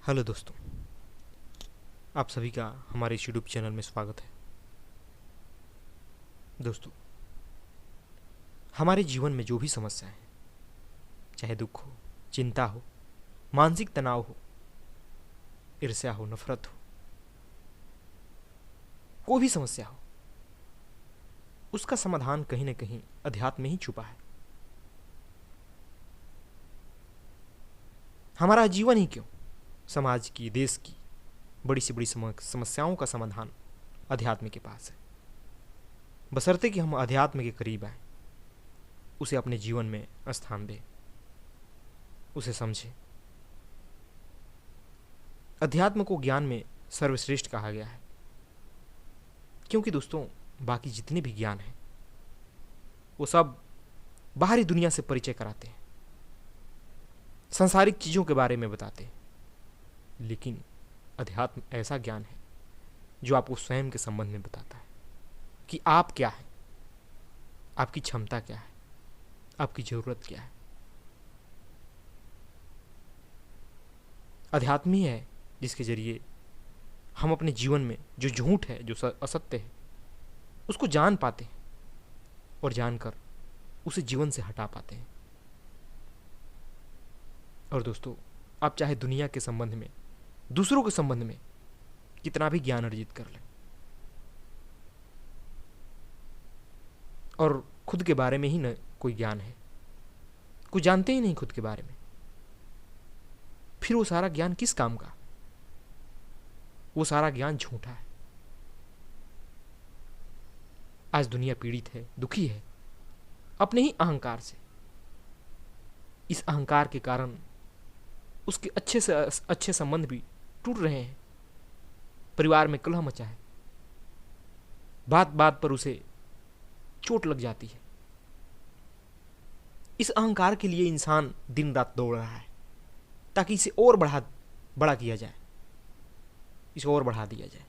Hello दोस्तों, आप सभी का हमारे इस यूट्यूब चैनल में स्वागत है। दोस्तों, हमारे जीवन में जो भी समस्याएं हैं, चाहे दुख हो, चिंता हो, मानसिक तनाव हो, ईर्ष्या हो, नफरत हो, कोई भी समस्या हो, उसका समाधान कहीं न कहीं अध्यात्म में ही छुपा है। हमारा जीवन ही क्यों, समाज की, देश की बड़ी से बड़ी समस्याओं का समाधान अध्यात्म के पास है। बशर्ते कि हम अध्यात्म के करीब आए, उसे अपने जीवन में स्थान दें, उसे समझें। अध्यात्म को ज्ञान में सर्वश्रेष्ठ कहा गया है, क्योंकि दोस्तों बाकी जितने भी ज्ञान हैं वो सब बाहरी दुनिया से परिचय कराते हैं, सांसारिक चीज़ों के बारे में बताते हैं। लेकिन अध्यात्म ऐसा ज्ञान है जो आपको स्वयं के संबंध में बताता है कि आप क्या हैं, आपकी क्षमता क्या है, आपकी ज़रूरत क्या है। अध्यात्म ही है जिसके जरिए हम अपने जीवन में जो झूठ है, जो असत्य है, उसको जान पाते हैं और जानकर उसे जीवन से हटा पाते हैं। और दोस्तों, आप चाहे दुनिया के संबंध में, दूसरों के संबंध में कितना भी ज्ञान अर्जित कर लें, और खुद के बारे में ही न कोई ज्ञान है, कुछ जानते ही नहीं खुद के बारे में, फिर वो सारा ज्ञान किस काम का? वो सारा ज्ञान झूठा है। आज दुनिया पीड़ित है, दुखी है अपने ही अहंकार से। इस अहंकार के कारण उसके अच्छे से अच्छे संबंध भी टूट रहे हैं, परिवार में कलह मचा है, बात बात पर उसे चोट लग जाती है। इस अहंकार के लिए इंसान दिन रात दौड़ रहा है ताकि इसे और बड़ा किया जाए, इसे और बढ़ा दिया जाए।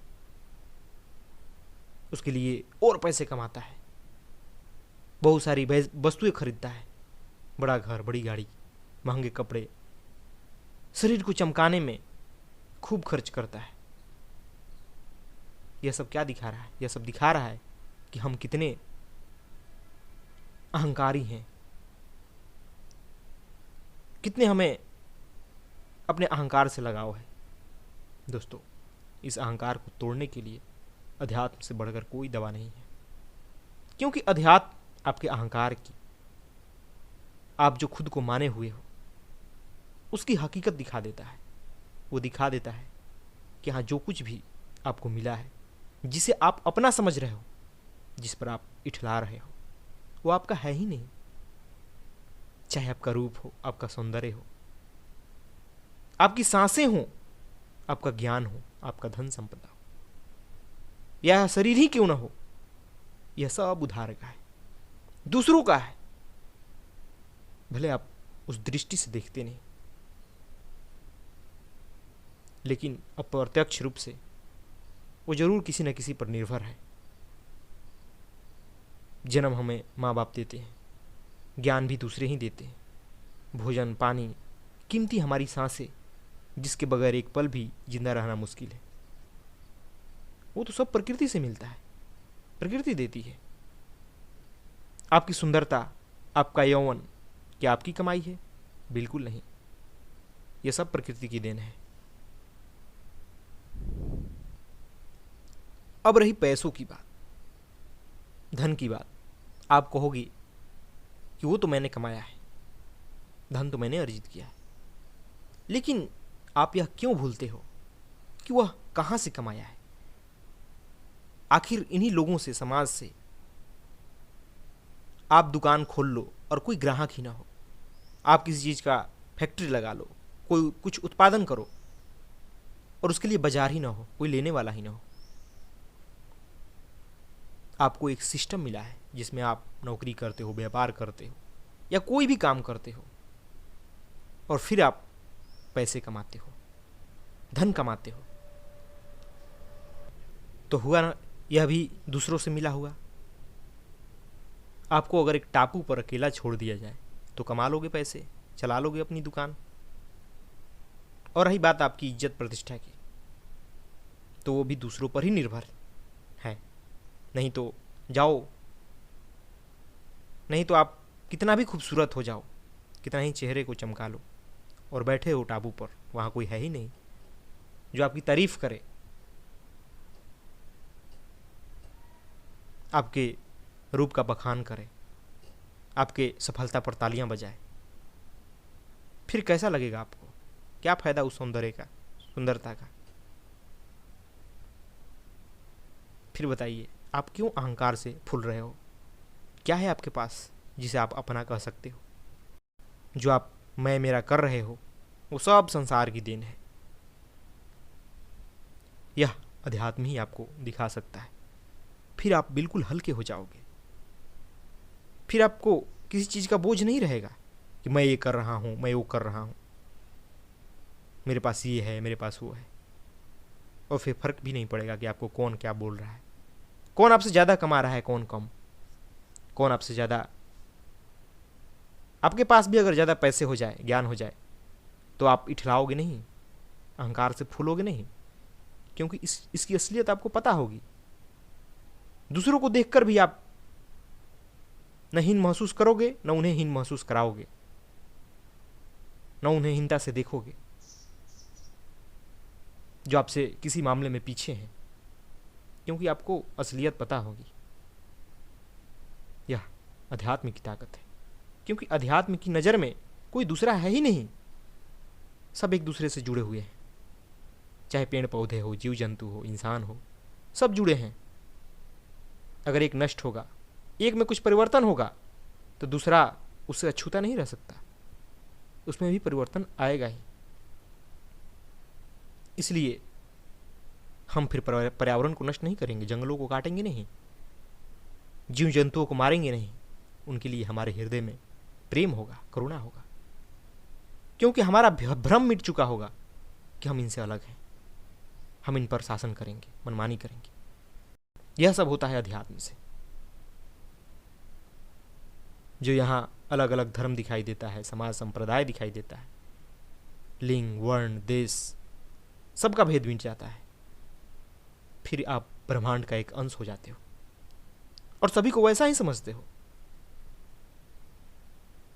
उसके लिए और पैसे कमाता है, बहुत सारी वस्तुएं खरीदता है, बड़ा घर, बड़ी गाड़ी, महंगे कपड़े, शरीर को चमकाने में खूब खर्च करता है। यह सब क्या दिखा रहा है? यह सब दिखा रहा है कि हम कितने अहंकारी हैं, कितने हमें अपने अहंकार से लगाव है। दोस्तों, इस अहंकार को तोड़ने के लिए अध्यात्म से बढ़कर कोई दवा नहीं है, क्योंकि अध्यात्म आपके अहंकार की, आप जो खुद को माने हुए हो, उसकी हकीकत दिखा देता है। वो दिखा देता है कि हाँ, जो कुछ भी आपको मिला है, जिसे आप अपना समझ रहे हो, जिस पर आप इठला रहे हो, वो आपका है ही नहीं। चाहे आपका रूप हो, आपका सौंदर्य हो, आपकी सांसें हो, आपका ज्ञान हो, आपका धन संपदा हो, या शरीर ही क्यों ना हो, यह सब उधार का है, दूसरों का है। भले आप उस दृष्टि से देखते नहीं, लेकिन अप्रत्यक्ष रूप से वो जरूर किसी न किसी पर निर्भर है। जन्म हमें माँ बाप देते हैं, ज्ञान भी दूसरे ही देते हैं, भोजन, पानी, कीमती हमारी सांसें, जिसके बगैर एक पल भी जिंदा रहना मुश्किल है, वो तो सब प्रकृति से मिलता है, प्रकृति देती है। आपकी सुंदरता, आपका यौवन क्या आपकी कमाई है? बिल्कुल नहीं, यह सब प्रकृति की देन है। अब रही पैसों की बात, धन की बात। आप कहोगे कि वो तो मैंने कमाया है, धन तो मैंने अर्जित किया है, लेकिन आप यह क्यों भूलते हो कि वह कहां से कमाया है? आखिर इन्हीं लोगों से, समाज से। आप दुकान खोल लो और कोई ग्राहक ही ना हो, आप किसी चीज का फैक्ट्री लगा लो, कोई कुछ उत्पादन करो और उसके लिए बाजार ही ना हो, कोई लेने वाला ही ना हो। आपको एक सिस्टम मिला है जिसमें आप नौकरी करते हो, व्यापार करते हो, या कोई भी काम करते हो, और फिर आप पैसे कमाते हो, धन कमाते हो। तो हुआ ना, यह भी दूसरों से मिला हुआ। आपको अगर एक टापू पर अकेला छोड़ दिया जाए तो कमा लोगे पैसे, चला लोगे अपनी दुकान, और रही बात आपकी इज्जत प्रतिष्ठा की, तो वो भी दूसरों पर ही निर्भर है। नहीं तो जाओ, नहीं तो आप कितना भी खूबसूरत हो जाओ, कितना ही चेहरे को चमका लो, और बैठे हो टापू पर, वहाँ कोई है ही नहीं जो आपकी तारीफ करे, आपके रूप का बखान करे, आपके सफलता पर तालियां बजाए। फिर कैसा लगेगा आपको? क्या फायदा उस सौंदर्य का, सुंदरता का? फिर बताइए, आप क्यों अहंकार से फूल रहे हो? क्या है आपके पास जिसे आप अपना कह सकते हो? जो आप मैं मेरा कर रहे हो, वो सब संसार की देन है। यह अध्यात्म ही आपको दिखा सकता है। फिर आप बिल्कुल हल्के हो जाओगे। फिर आपको किसी चीज़ का बोझ नहीं रहेगा कि मैं ये कर रहा हूँ, मैं वो कर रहा हूँ, मेरे पास ये है, मेरे पास वो है। और फिर फर्क भी नहीं पड़ेगा कि आपको कौन क्या बोल रहा है, कौन आपसे ज़्यादा कमा रहा है, कौन कम, कौन आपसे ज़्यादा। आपके पास भी अगर ज़्यादा पैसे हो जाए, ज्ञान हो जाए, तो आप इठलाओगे नहीं, अहंकार से फूलोगे नहीं, क्योंकि इसकी असलियत आपको पता होगी। दूसरों को देखकर भी आप न हीन महसूस करोगे, न उन्हें हीन महसूस कराओगे, न उन्हें हीनता से देखोगे जो आपसे किसी मामले में पीछे हैं, क्योंकि आपको असलियत पता होगी। यह अध्यात्म की ताकत है, क्योंकि अध्यात्म की नज़र में कोई दूसरा है ही नहीं। सब एक दूसरे से जुड़े हुए हैं, चाहे पेड़ पौधे हो, जीव जंतु हो, इंसान हो, सब जुड़े हैं। अगर एक नष्ट होगा, एक में कुछ परिवर्तन होगा, तो दूसरा उससे अछूता नहीं रह सकता, उसमें भी परिवर्तन आएगा ही। इसलिए हम फिर पर्यावरण को नष्ट नहीं करेंगे, जंगलों को काटेंगे नहीं, जीव जंतुओं को मारेंगे नहीं। उनके लिए हमारे हृदय में प्रेम होगा, करुणा होगा, क्योंकि हमारा भ्रम मिट चुका होगा कि हम इनसे अलग हैं, हम इन पर शासन करेंगे, मनमानी करेंगे। यह सब होता है अध्यात्म से। जो यहाँ अलग अलग धर्म दिखाई देता है, समाज संप्रदाय दिखाई देता है, लिंग, वर्ण, देश, सबका भेद मिट जाता है। फिर आप ब्रह्मांड का एक अंश हो जाते हो और सभी को वैसा ही समझते हो।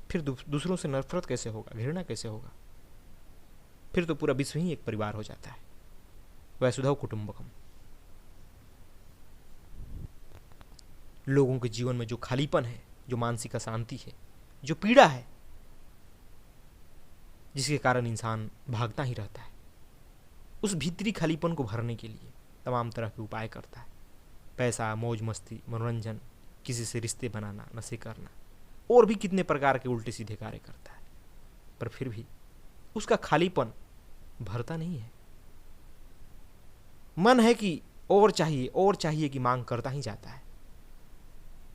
फिर दूसरों से नफरत कैसे होगा, घृणा कैसे होगा? फिर तो पूरा विश्व ही एक परिवार हो जाता है, वसुधैव कुटुंबकम। लोगों के जीवन में जो खालीपन है, जो मानसिक अशांति है, जो पीड़ा है, जिसके कारण इंसान भागता ही रहता है, उस भीतरी खालीपन को भरने के लिए तमाम तरह के उपाय करता है। पैसा, मौज मस्ती, मनोरंजन, किसी से रिश्ते बनाना, नशे करना, और भी कितने प्रकार के उल्टे सीधे कार्य करता है। पर फिर भी उसका खालीपन भरता नहीं है। मन है कि और चाहिए की मांग करता ही जाता है।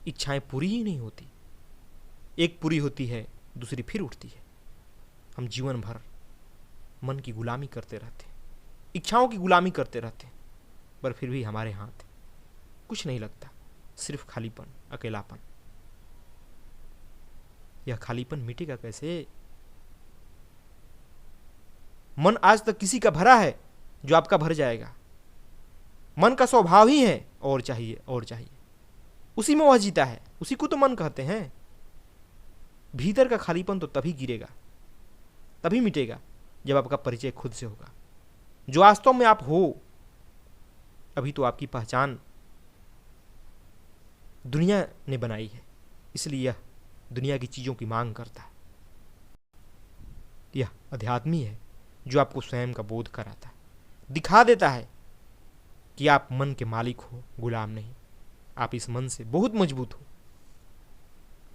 इच्छाएं पूरी ही नहीं होती, एक पूरी होती है, दूसरी फिर उठती है। हम जीवन भर मन की गुलामी करते रहते हैं, इच्छाओं की गुलामी करते रहते हैं, पर फिर भी हमारे हाथ कुछ नहीं लगता, सिर्फ खालीपन, अकेलापन। यह खालीपन मिटेगा कैसे? मन आज तक किसी का भरा है जो आपका भर जाएगा। मन का स्वभाव ही है और चाहिए और चाहिए, उसी में वह जीता है, उसी को तो मन कहते हैं। भीतर का खालीपन तो तभी गिरेगा, तभी मिटेगा जब आपका परिचय खुद से होगा, जो वास्तव में आप हो। अभी तो आपकी पहचान दुनिया ने बनाई है, इसलिए यह दुनिया की चीजों की मांग करता है। यह अध्यात्मी है जो आपको स्वयं का बोध कराता है, दिखा देता है कि आप मन के मालिक हो, गुलाम नहीं। आप इस मन से बहुत मजबूत हो।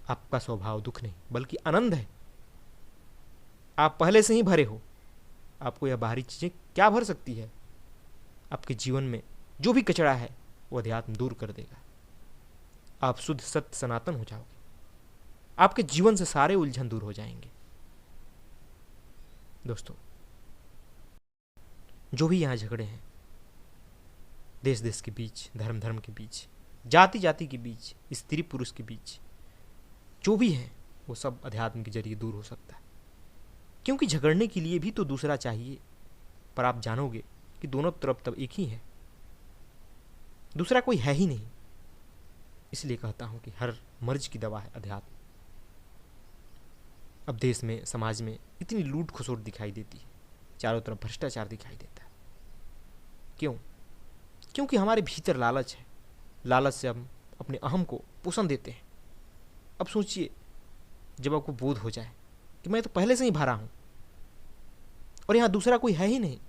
आपका स्वभाव दुख नहीं बल्कि आनंद है। आप पहले से ही भरे हो, आपको यह बाहरी चीजें क्या भर सकती है? आपके जीवन में जो भी कचरा है वो अध्यात्म दूर कर देगा। आप शुद्ध सत्य सनातन हो जाओगे, आपके जीवन से सारे उलझन दूर हो जाएंगे। दोस्तों, जो भी यहाँ झगड़े हैं, देश देश के बीच, धर्म धर्म के बीच, जाति जाति के बीच, स्त्री पुरुष के बीच, जो भी है वो सब अध्यात्म के जरिए दूर हो सकता है। क्योंकि झगड़ने के लिए भी तो दूसरा चाहिए, पर आप जानोगे कि दोनों तरफ तब एक ही है, दूसरा कोई है ही नहीं। इसलिए कहता हूं कि हर मर्ज की दवा है अध्यात्म। अब देश में, समाज में इतनी लूट खसोट दिखाई देती है, चारों तरफ भ्रष्टाचार दिखाई देता है। क्यों? क्योंकि हमारे भीतर लालच है। लालच से हम अपने अहम को पोषण देते हैं। अब सोचिए, जब आपको बोध हो जाए कि मैं तो पहले से ही भरा हूं और यहां दूसरा कोई है ही नहीं,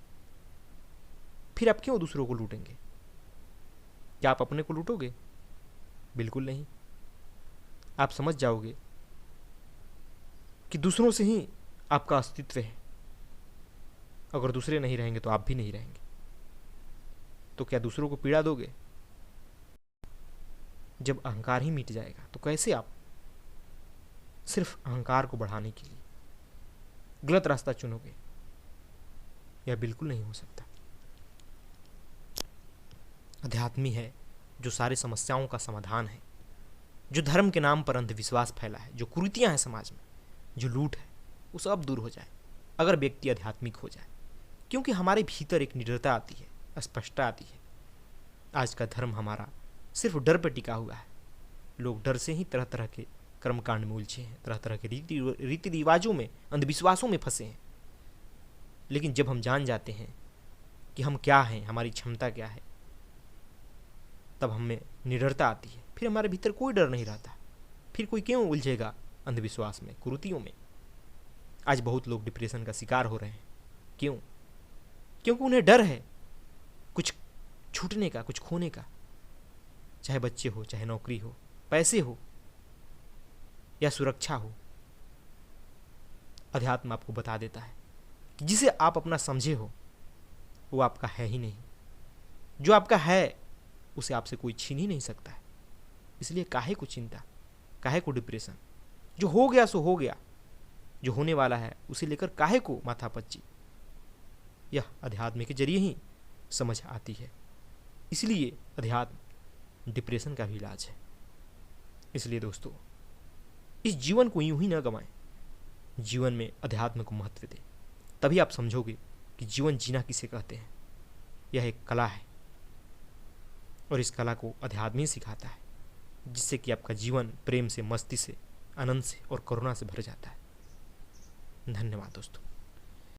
फिर आप क्यों दूसरों को लूटेंगे? क्या आप अपने को लूटोगे? बिल्कुल नहीं। आप समझ जाओगे कि दूसरों से ही आपका अस्तित्व है। अगर दूसरे नहीं रहेंगे तो आप भी नहीं रहेंगे। तो क्या दूसरों को पीड़ा दोगे? जब अहंकार ही मिट जाएगा तो कैसे आप सिर्फ अहंकार को बढ़ाने के लिए गलत रास्ता चुनोगे? यह बिल्कुल नहीं हो सकता। अध्यात्मी है जो सारी समस्याओं का समाधान है, जो धर्म के नाम पर अंधविश्वास फैला है, जो कुरीतियां हैं समाज में, जो लूट है, वो सब दूर हो जाए अगर व्यक्ति आध्यात्मिक हो जाए। क्योंकि हमारे भीतर एक निडरता आती है, स्पष्टता आती है। आज का धर्म हमारा सिर्फ डर पर टिका हुआ है। लोग डर से ही तरह तरह के कर्मकांड में उलझे हैं, तरह तरह के रीति रिवाजों में, अंधविश्वासों में फंसे हैं। लेकिन जब हम जान जाते हैं कि हम क्या हैं, हमारी क्षमता क्या है, तब हमें निडरता आती है। फिर हमारे भीतर कोई डर नहीं रहता। फिर कोई क्यों उलझेगा अंधविश्वास में, कुरीतियों में? आज बहुत लोग डिप्रेशन का शिकार हो रहे हैं। क्यों? क्योंकि उन्हें डर है कुछ छूटने का, कुछ खोने का। चाहे बच्चे हो, चाहे नौकरी हो, पैसे हो या सुरक्षा हो। अध्यात्म आपको बता देता है कि जिसे आप अपना समझे हो वो आपका है ही नहीं। जो आपका है उसे आपसे कोई छीन ही नहीं सकता है। इसलिए काहे को चिंता, काहे को डिप्रेशन? जो हो गया सो हो गया, जो होने वाला है उसे लेकर काहे को माथापच्ची? यह अध्यात्म के जरिए ही समझ आती है। इसलिए अध्यात्म डिप्रेशन का भी इलाज है। इसलिए दोस्तों, इस जीवन को यूं ही न गंवाएं। जीवन में अध्यात्म को महत्व दें। तभी आप समझोगे कि जीवन जीना किसे कहते हैं। यह एक कला है और इस कला को अध्यात्म ही सिखाता है, जिससे कि आपका जीवन प्रेम से, मस्ती से, आनंद से और करुणा से भर जाता है। धन्यवाद दोस्तों।